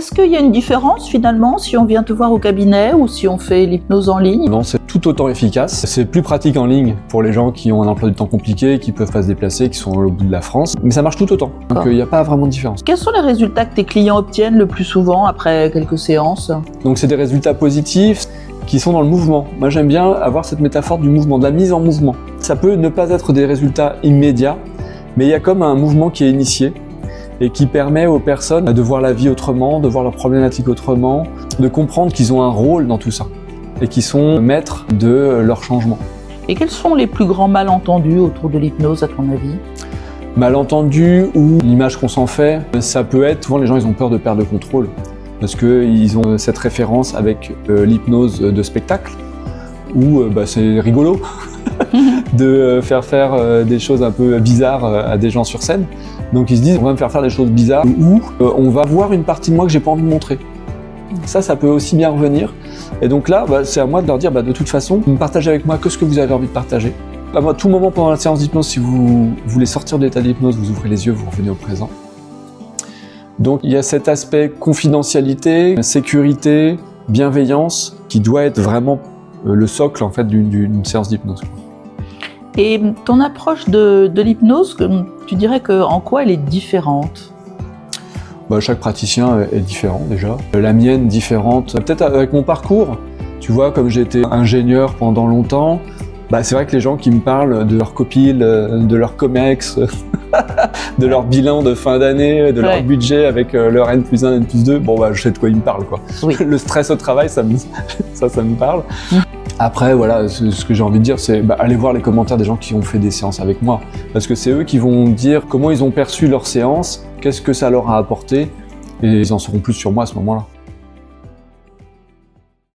Est-ce qu'il y a une différence finalement si on vient te voir au cabinet ou si on fait l'hypnose en ligne? Non, c'est tout autant efficace. C'est plus pratique en ligne pour les gens qui ont un emploi du temps compliqué, qui peuvent pas se déplacer, qui sont au bout de la France. Mais ça marche tout autant. Donc il n'y a pas vraiment de différence. Quels sont les résultats que tes clients obtiennent le plus souvent après quelques séances? Donc c'est des résultats positifs qui sont dans le mouvement. Moi j'aime bien avoir cette métaphore du mouvement, de la mise en mouvement. Ça peut ne pas être des résultats immédiats, mais il y a comme un mouvement qui est initié et qui permet aux personnes de voir la vie autrement, de voir leurs problématiques autrement, de comprendre qu'ils ont un rôle dans tout ça et qu'ils sont maîtres de leur changement. Et quels sont les plus grands malentendus autour de l'hypnose à ton avis? Malentendus ou l'image qu'on s'en fait, ça peut être, souvent les gens ils ont peur de perdre le contrôle parce qu'ils ont cette référence avec l'hypnose de spectacle où c'est rigolo de faire des choses un peu bizarres à des gens sur scène. Donc ils se disent on va me faire des choses bizarres ou on va voir une partie de moi que j'ai pas envie de montrer. Ça peut aussi bien revenir. Et donc là, c'est à moi de leur dire de toute façon, partagez avec moi que ce que vous avez envie de partager. À tout moment pendant la séance d'hypnose, si vous voulez sortir de l'état d'hypnose, vous ouvrez les yeux, vous revenez au présent. Donc il y a cet aspect confidentialité, sécurité, bienveillance qui doit être vraiment le socle en fait d'une séance d'hypnose. Et ton approche de l'hypnose, tu dirais en quoi elle est différente? Chaque praticien est différent déjà. La mienne différente, peut-être avec mon parcours. Tu vois, comme j'ai été ingénieur pendant longtemps, c'est vrai que les gens qui me parlent de leur copil, de leur comex, de leur bilan de fin d'année, de leur budget avec leur N+1, N+2, je sais de quoi ils me parlent, quoi. Oui. Le stress au travail, ça me parle. Après, voilà, ce que j'ai envie de dire, c'est aller voir les commentaires des gens qui ont fait des séances avec moi. Parce que c'est eux qui vont dire comment ils ont perçu leur séance, qu'est-ce que ça leur a apporté, et ils en sauront plus sur moi à ce moment-là.